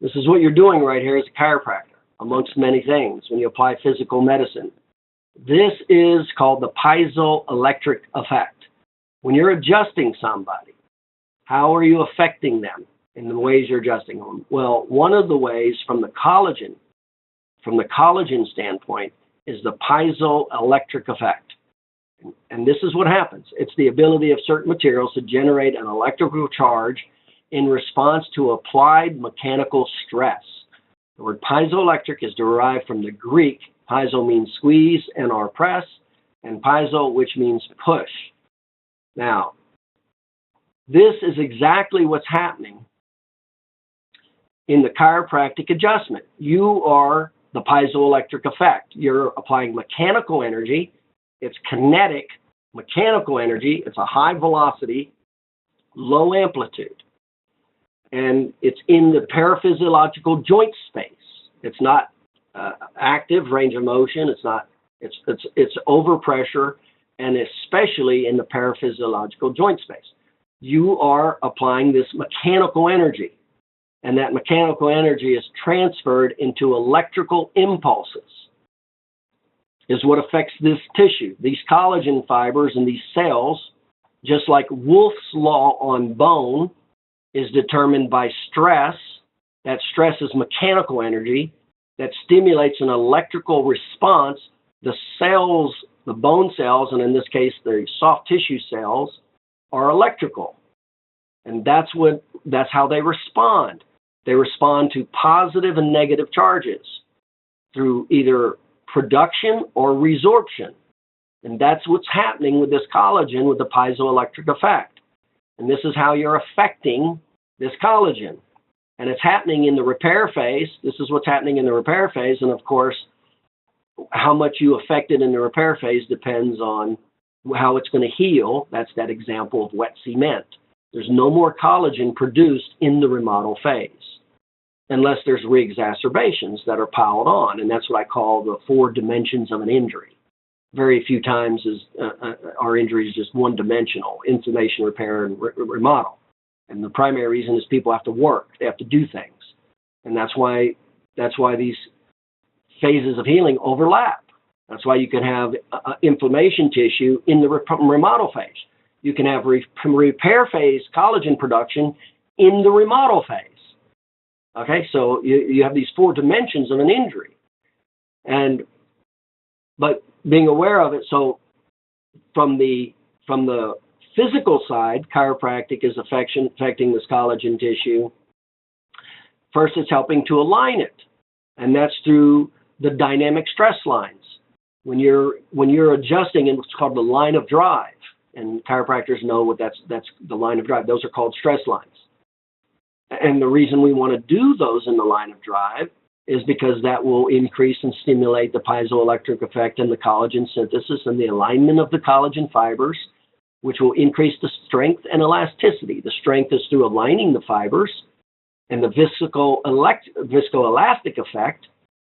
This is what you're doing right here as a chiropractor, amongst many things, when you apply physical medicine. This is called the piezoelectric effect. When you're adjusting somebody, how are you affecting them in the ways you're adjusting them? Well, one of the ways from the collagen standpoint, is the piezoelectric effect. And this is what happens. It's the ability of certain materials to generate an electrical charge in response to applied mechanical stress. The word piezoelectric is derived from the Greek. Piezo means squeeze and/or press, and piezo, which means push. Now, this is exactly what's happening in the chiropractic adjustment. You are the piezoelectric effect. You're applying mechanical energy. It's kinetic mechanical energy. It's a high velocity, low amplitude. And it's in the paraphysiological joint space. It's not active range of motion. It's overpressure, and especially in the paraphysiological joint space. You are applying this mechanical energy, and that mechanical energy is transferred into electrical impulses, is what affects this tissue. These collagen fibers and these cells, just like Wolff's law on bone, is determined by stress. That stress is mechanical energy that stimulates an electrical response. The cells, the bone cells, and in this case, the soft tissue cells, are electrical. And that's how they respond. They respond to positive and negative charges through either production or resorption. And that's what's happening with this collagen with the piezoelectric effect. And this is how you're affecting this collagen. And it's happening in the repair phase. This is what's happening in the repair phase. And of course, how much you affect it in the repair phase depends on how it's going to heal. That's that example of wet cement. There's no more collagen produced in the remodel phase unless there's re-exacerbations that are piled on. And that's what I call the 4 dimensions of an injury. Very few times our injury is just one-dimensional: inflammation, repair, and remodel. And the primary reason is people have to work. They have to do things. And that's why these phases of healing overlap. That's why you can have inflammation tissue in the remodel phase. You can have repair phase collagen production in the remodel phase. Okay, so you have these 4 dimensions of an injury. But being aware of it, so from the physical side, chiropractic is affecting this collagen tissue. First, it's helping to align it, and that's through the dynamic stress lines. When you're adjusting in what's called the line of drive, and chiropractors know what that's the line of drive. Those are called stress lines. And the reason we want to do those in the line of drive is because that will increase and stimulate the piezoelectric effect and the collagen synthesis and the alignment of the collagen fibers, which will increase the strength and elasticity. The strength is through aligning the fibers, and the viscoelastic effect,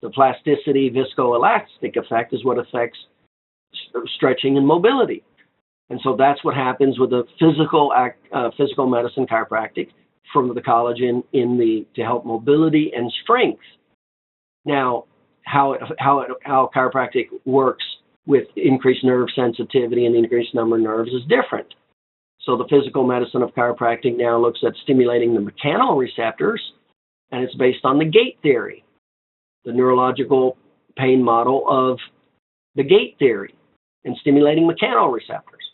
the plasticity viscoelastic effect, is what affects stretching and mobility. And so that's what happens with the physical medicine chiropractic from the collagen to help mobility and strength. Now, how chiropractic works with increased nerve sensitivity and increased number of nerves is different. So the physical medicine of chiropractic now looks at stimulating the mechanoreceptors, and it's based on the gate theory, the neurological pain model of the gate theory, and stimulating mechanoreceptors.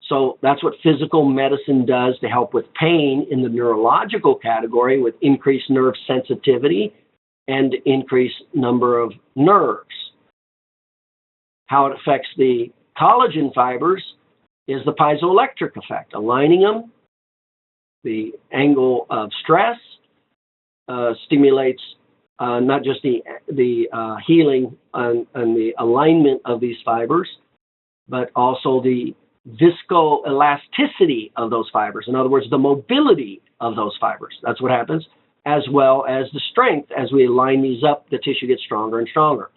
So that's what physical medicine does to help with pain in the neurological category, with increased nerve sensitivity and increased number of nerves. How it affects the collagen fibers is the piezoelectric effect, aligning them. The angle of stress stimulates not just the healing and the alignment of these fibers, but also the viscoelasticity of those fibers. In other words, the mobility of those fibers. That's what happens, as well as the strength. As we align these up, the tissue gets stronger and stronger.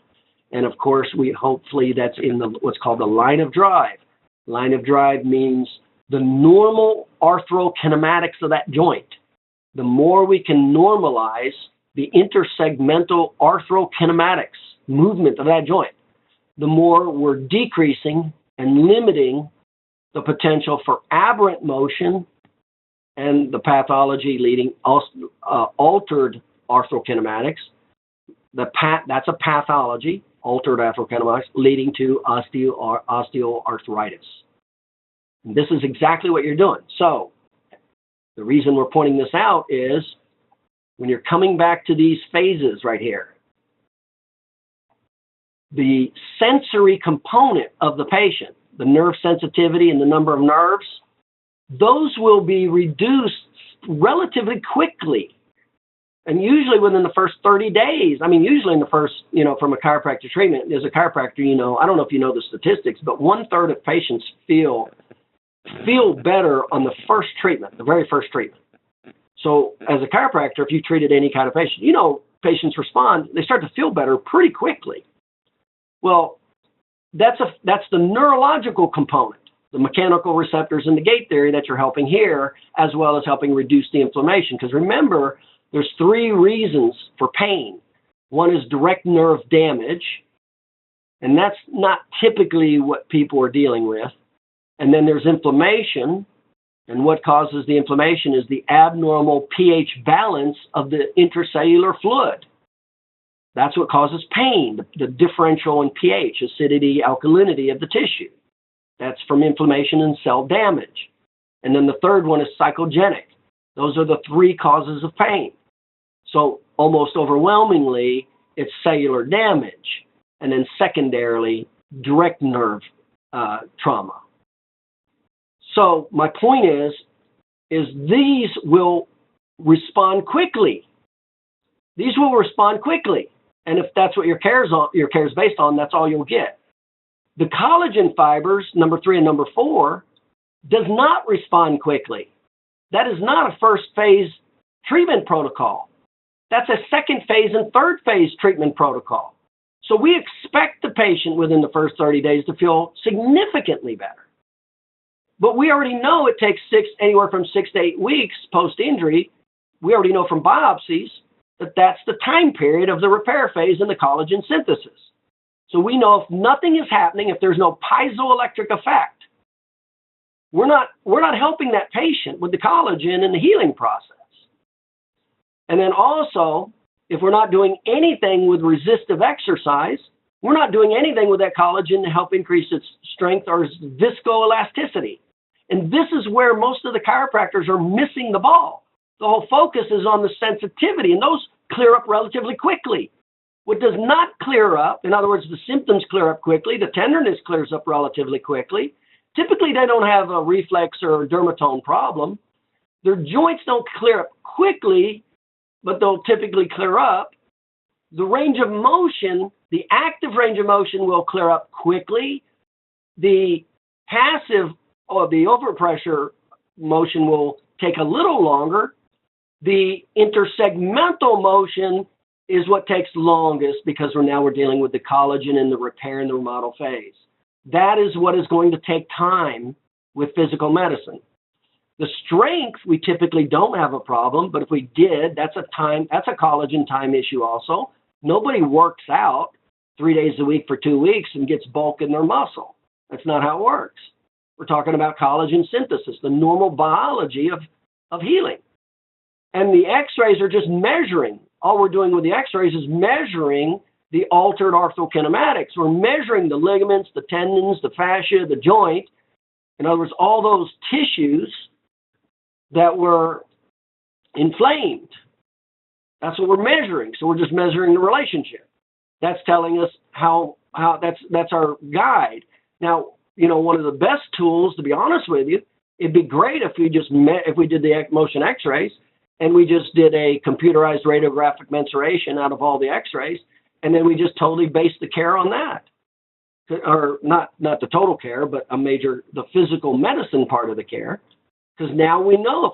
And of course, hopefully that's in what's called the line of drive. Line of drive means the normal arthrokinematics of that joint. The more we can normalize the intersegmental arthrokinematics, movement of that joint, the more we're decreasing and limiting the potential for aberrant motion and the pathology leading altered arthrokinematics. That's a pathology, altered arthrokinematics, leading to osteoarthritis. And this is exactly what you're doing. So the reason we're pointing this out is when you're coming back to these phases right here, the sensory component of the patient, the nerve sensitivity and the number of nerves, those will be reduced relatively quickly. And usually within the first 30 days, usually in the first, from a chiropractic treatment, as a chiropractor, I don't know if you know the statistics, but 1/3 of patients feel better on the first treatment, the very first treatment. So as a chiropractor, if you treated any kind of patient, patients respond, they start to feel better pretty quickly. Well, that's the neurological component, the mechanical receptors and the gate theory that you're helping here, as well as helping reduce the inflammation. Because remember, there's 3 reasons for pain. One is direct nerve damage, and that's not typically what people are dealing with. And then there's inflammation, and what causes the inflammation is the abnormal pH balance of the intracellular fluid. That's what causes pain, the differential in pH, acidity, alkalinity of the tissue. That's from inflammation and cell damage. And then the third one is psychogenic. Those are the 3 causes of pain. So almost overwhelmingly, it's cellular damage. And then secondarily, direct nerve trauma. So my point is these will respond quickly. These will respond quickly. And if that's what your care is based on, that's all you'll get. The collagen fibers, number 3 and number 4, does not respond quickly. That is not a first phase treatment protocol. That's a second phase and third phase treatment protocol. So we expect the patient within the first 30 days to feel significantly better. But we already know it takes anywhere from 6 to 8 weeks post-injury. We already know from biopsies that that's the time period of the repair phase and the collagen synthesis. So we know if nothing is happening, if there's no piezoelectric effect, we're not helping that patient with the collagen and the healing process. And then also, if we're not doing anything with resistive exercise, we're not doing anything with that collagen to help increase its strength or its viscoelasticity. And this is where most of the chiropractors are missing the ball. The whole focus is on the sensitivity, and those clear up relatively quickly. What does not clear up, in other words, the symptoms clear up quickly, the tenderness clears up relatively quickly. Typically, they don't have a reflex or a dermatome problem. Their joints don't clear up quickly, but they'll typically clear up. The range of motion, the active range of motion will clear up quickly. The passive or the overpressure motion will take a little longer. The intersegmental motion is what takes longest because we're dealing with the collagen and the repair and the remodel phase. That is what is going to take time with physical medicine. The strength, we typically don't have a problem, but if we did, that's a collagen time issue also. Nobody works out 3 days a week for 2 weeks and gets bulk in their muscle. That's not how it works. We're talking about collagen synthesis, the normal biology of healing. And the x-rays are just measuring. All we're doing with the x-rays is measuring the altered arthrokinematics. We're measuring the ligaments, the tendons, the fascia, the joint. In other words, all those tissues that were inflamed. That's what we're measuring. So we're just measuring the relationship. That's telling us how that's our guide. Now, one of the best tools, to be honest with you, it'd be great if we did the motion x-rays and we just did a computerized radiographic mensuration out of all the x-rays, and then we just totally based the care on that. Or not the total care, but the physical medicine part of the care. Because now we know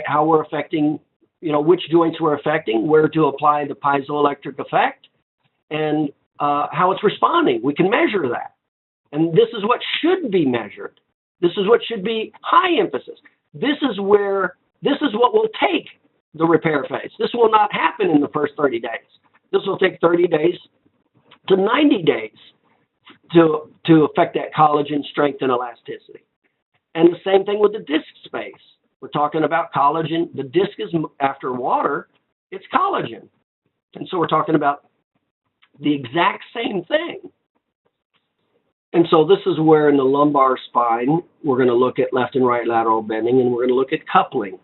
how we're affecting, which joints we're affecting, where to apply the piezoelectric effect, and how it's responding. We can measure that. And this is what should be measured. This is what should be high emphasis. This is what will take the repair phase. This will not happen in the first 30 days. This will take 30 days to 90 days to affect that collagen strength and elasticity. And the same thing with the disc space. We're talking about collagen. The disc is, after water, it's collagen. And so we're talking about the exact same thing. And so this is where in the lumbar spine, we're going to look at left and right lateral bending, and we're going to look at coupling.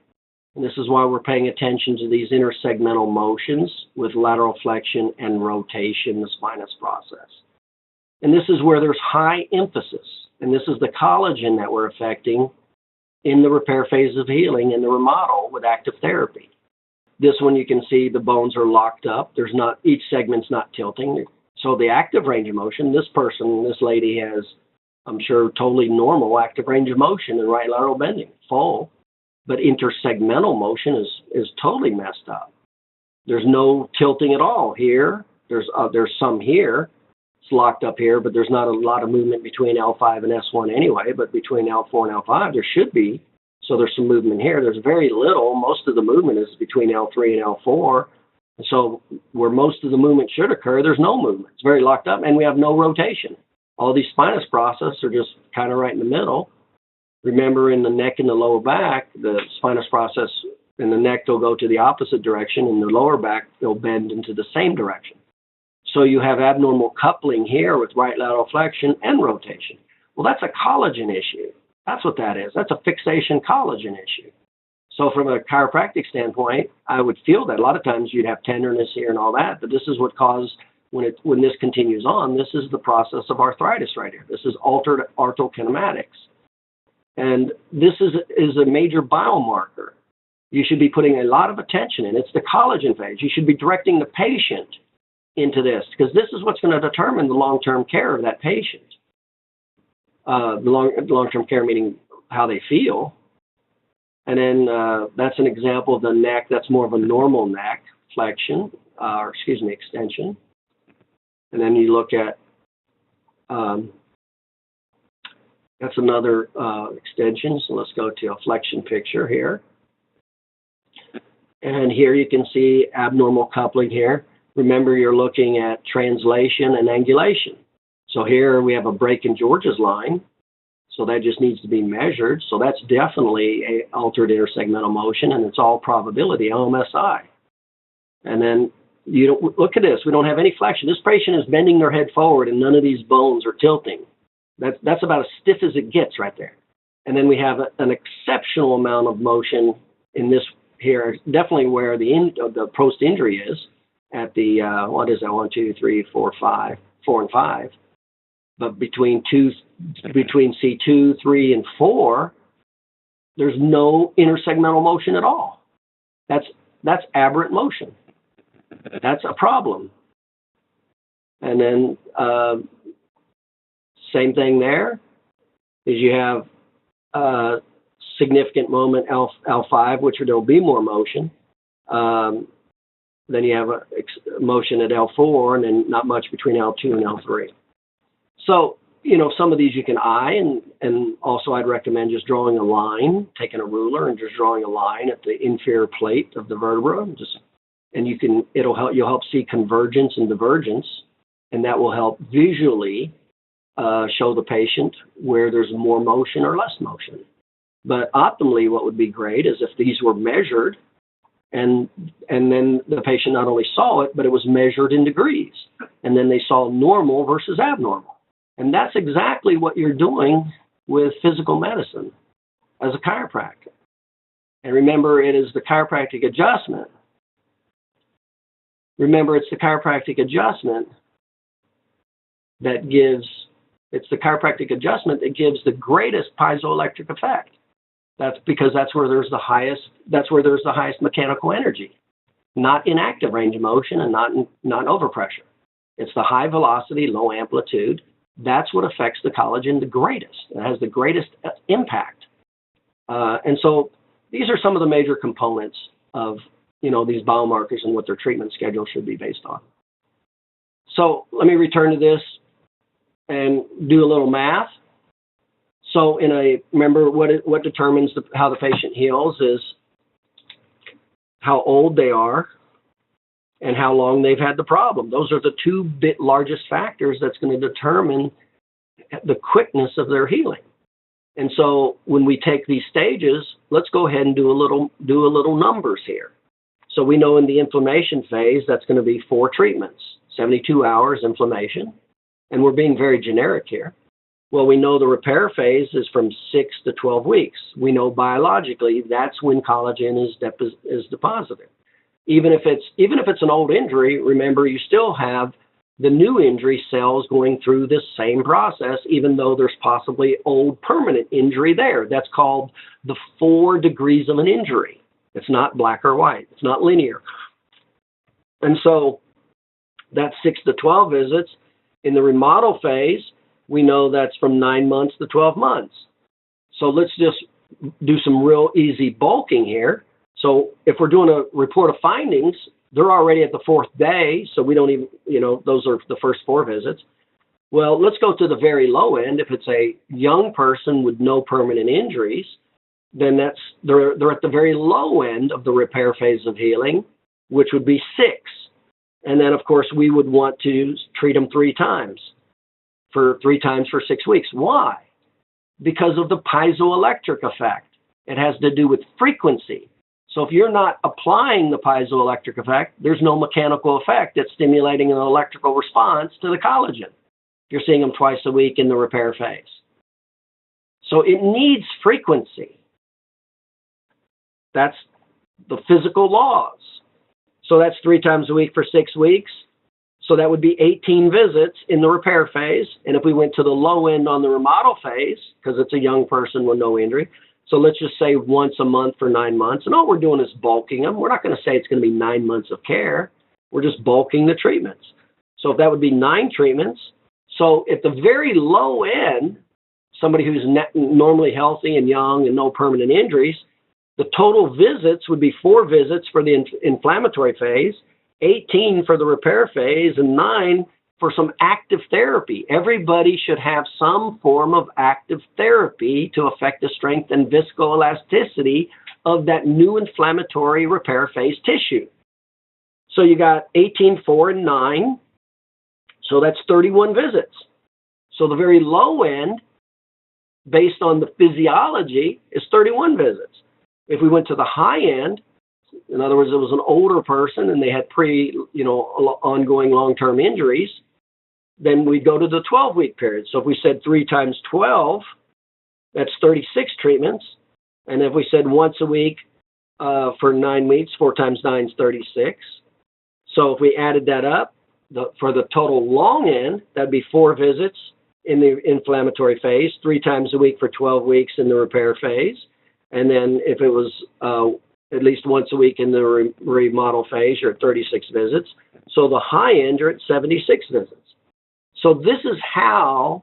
And this is why we're paying attention to these intersegmental motions with lateral flexion and rotation, the spinous process. And this is where there's high emphasis. And this is the collagen that we're affecting in the repair phase of healing and the remodel with active therapy. This one you can see the bones are locked up. There's not, each segment's not tilting. So the active range of motion, this person, this lady has, I'm sure, totally normal active range of motion and right lateral bending, full. But intersegmental motion is totally messed up. There's no tilting at all here. There's some here. It's locked up here, but there's not a lot of movement between L5 and S1 anyway, but between L4 and L5 there should be. So there's some movement here. There's very little. Most of the movement is between L3 and L4. And so where most of the movement should occur, there's no movement. It's very locked up, and we have no rotation. All these spinous processes are just kind of right in the middle. Remember, in the neck and the lower back, the spinous process in the neck will go to the opposite direction. In the lower back, they'll bend into the same direction. So you have abnormal coupling here with right lateral flexion and rotation. Well, that's a collagen issue. That's what that is. That's a fixation collagen issue. So from a chiropractic standpoint, I would feel that a lot of times you'd have tenderness here and all that, but this is what caused, when this continues on, this is the process of arthritis right here. This is altered arthrokinematics. And this is a major biomarker. You should be putting a lot of attention in. It's the collagen phase. You should be directing the patient into this, because this is what's going to determine the long-term care of that patient. The long-term care meaning how they feel. And then that's an example of the neck. That's more of a normal neck flexion, extension. And then you look at, that's another extension. So let's go to a flexion picture here. And here you can see abnormal coupling here. Remember, you're looking at translation and angulation. So here we have a break in George's line. So that just needs to be measured. So that's definitely an altered intersegmental motion, and it's all probability, LMSI. And then you don't, look at this. We don't have any flexion. This patient is bending their head forward, and none of these bones are tilting. That's about as stiff as it gets right there. And then we have an exceptional amount of motion in this here, definitely where the post-injury is at the, what is that, 1, 2, 3, 4, 5, 4 and 5. But between C2, 3, and 4, there's no intersegmental motion at all. That's aberrant motion. That's a problem. And then same thing there is you have significant moment L5, which there'll be more motion. Then you have a motion at L4, and then not much between L2 and L3. So, some of these you can eye, and also I'd recommend just drawing a line, taking a ruler and just drawing a line at the inferior plate of the vertebra. You'll help see convergence and divergence, and that will help visually show the patient where there's more motion or less motion. But optimally, what would be great is if these were measured, and then the patient not only saw it, but it was measured in degrees, and then they saw normal versus abnormal. And that's exactly what you're doing with physical medicine as a chiropractor. And remember, it is the chiropractic adjustment. Remember, it's the chiropractic adjustment that gives the greatest piezoelectric effect. That's because that's where there's the highest mechanical energy, not in active range of motion and not overpressure. It's the high velocity, low amplitude. That's what affects the collagen the greatest. It has the greatest impact. And so these are some of the major components of, these biomarkers and what their treatment schedule should be based on. So let me return to this and do a little math. So remember what determines how the patient heals is how old they are, and how long they've had the problem. Those are the two largest factors that's going to determine the quickness of their healing. And so when we take these stages, let's go ahead and do a little numbers here. So we know in the inflammation phase, that's going to be 4 treatments, 72 hours inflammation. And we're being very generic here. Well, we know the repair phase is from 6 to 12 weeks. We know biologically that's when collagen is deposited. Even if it's an old injury, remember you still have the new injury cells going through this same process, even though there's possibly old permanent injury there. That's called the 4 degrees of an injury. It's not black or white. It's not linear. And so that's 6 to 12 visits. In the remodel phase, we know that's from 9 months to 12 months. So let's just do some real easy bulking here. So if we're doing a report of findings, they're already at the 4th day, so we don't even, those are the first 4 visits. Well, let's go to the very low end. If it's a young person with no permanent injuries, then they're at the very low end of the repair phase of healing, which would be 6. And then, of course, we would want to treat them 3 times for 6 weeks. Why? Because of the piezoelectric effect. It has to do with frequency. So if you're not applying the piezoelectric effect, there's no mechanical effect that's stimulating an electrical response to the collagen. You're seeing them twice a week in the repair phase. So it needs frequency. That's the physical laws. So that's 3 times a week for 6 weeks. So that would be 18 visits in the repair phase. And if we went to the low end on the remodel phase, because it's a young person with no injury, so let's just say once a month for 9 months. And all we're doing is bulking them. We're not going to say it's going to be 9 months of care. We're just bulking the treatments. So if that would be 9 treatments. So at the very low end, somebody who's normally healthy and young and no permanent injuries, the total visits would be 4 visits for the inflammatory phase, 18 for the repair phase, and 9 for some active therapy. Everybody should have some form of active therapy to affect the strength and viscoelasticity of that new inflammatory repair phase tissue. So you got 18, 4, and 9. So that's 31 visits. So the very low end, based on the physiology, is 31 visits. If we went to the high end, in other words, it was an older person and they had ongoing long-term injuries, then we'd go to the 12-week period. So if we said 3 times 12, that's 36 treatments. And if we said once a week for 9 weeks, 4 times 9 is 36. So if we added that up, for the total long end, that'd be 4 visits in the inflammatory phase, 3 times a week for 12 weeks in the repair phase. And then if it was at least once a week in the remodel phase, you're at 36 visits. So the high end, you're at 76 visits. So this is how,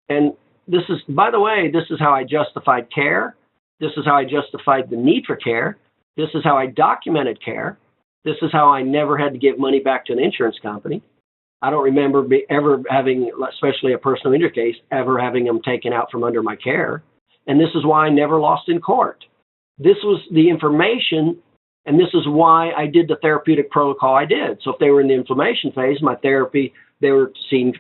and this is, by the way, this is how I justified care. This is how I justified the need for care. This is how I documented care. This is how I never had to give money back to an insurance company. I don't remember ever having, especially a personal injury case, ever having them taken out from under my care. And this is why I never lost in court. This was the information, and this is why I did the therapeutic protocol I did. So if they were in the inflammation phase, my therapy, they were seen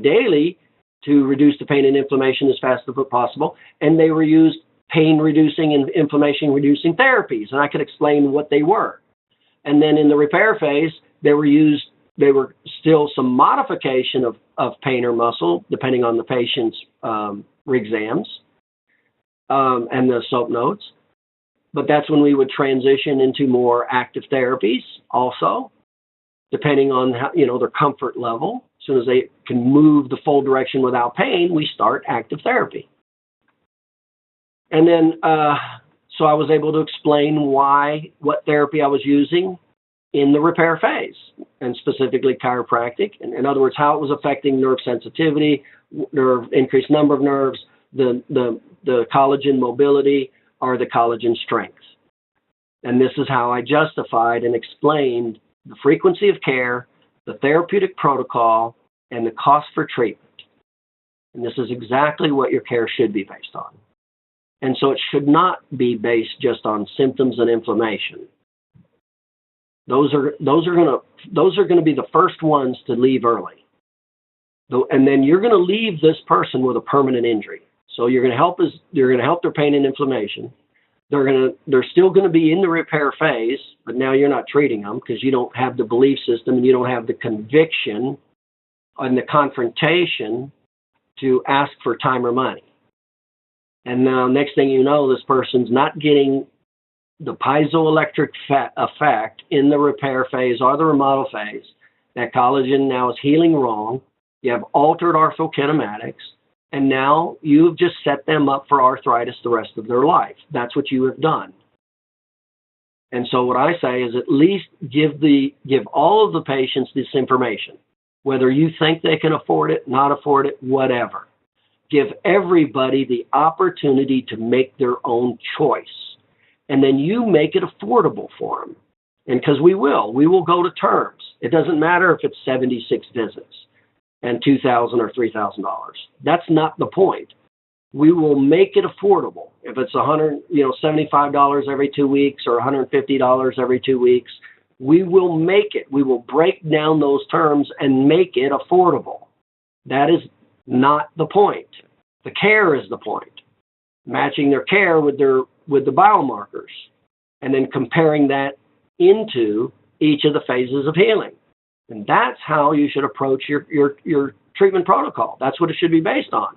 daily to reduce the pain and inflammation as fast as possible, and they were used pain-reducing and inflammation-reducing therapies, and I could explain what they were. And then in the repair phase, they were still some modification of pain or muscle, depending on the patient's exams and the SOAP notes. But that's when we would transition into more active therapies also, depending on how, their comfort level. As soon as they can move the full direction without pain, we start active therapy. And then, so I was able to explain what therapy I was using in the repair phase, and specifically chiropractic. And in other words, how it was affecting nerve sensitivity, increased number of nerves, the collagen mobility, or the collagen strength. And this is how I justified and explained the frequency of care, the therapeutic protocol, and the cost for treatment. And this is exactly what your care should be based on. And so it should not be based just on symptoms and inflammation. Those are going to be the first ones to leave early. And then you're going to leave this person with a permanent injury. So you're going to help their pain and inflammation. They're still going to be in the repair phase, but now you're not treating them because you don't have the belief system and you don't have the conviction and the confrontation to ask for time or money. And now next thing you know, this person's not getting the piezoelectric effect in the repair phase or the remodel phase. That collagen now is healing wrong. You have altered orthokinematics, and now you've just set them up for arthritis the rest of their life. That's what you have done. And so what I say is at least give all of the patients this information, whether you think they can afford it, not afford it, whatever. Give everybody the opportunity to make their own choice. And then you make it affordable for them. And because we will go to terms. It doesn't matter if it's 76 visits and $2,000 or $3,000. That's not the point. We will make it affordable. If it's $75 every 2 weeks or $150 every 2 weeks, we will make it. We will break down those terms and make it affordable. That is not the point. The care is the point. Matching their care with the biomarkers, and then comparing that into each of the phases of healing. And that's how you should approach your treatment protocol. That's what it should be based on.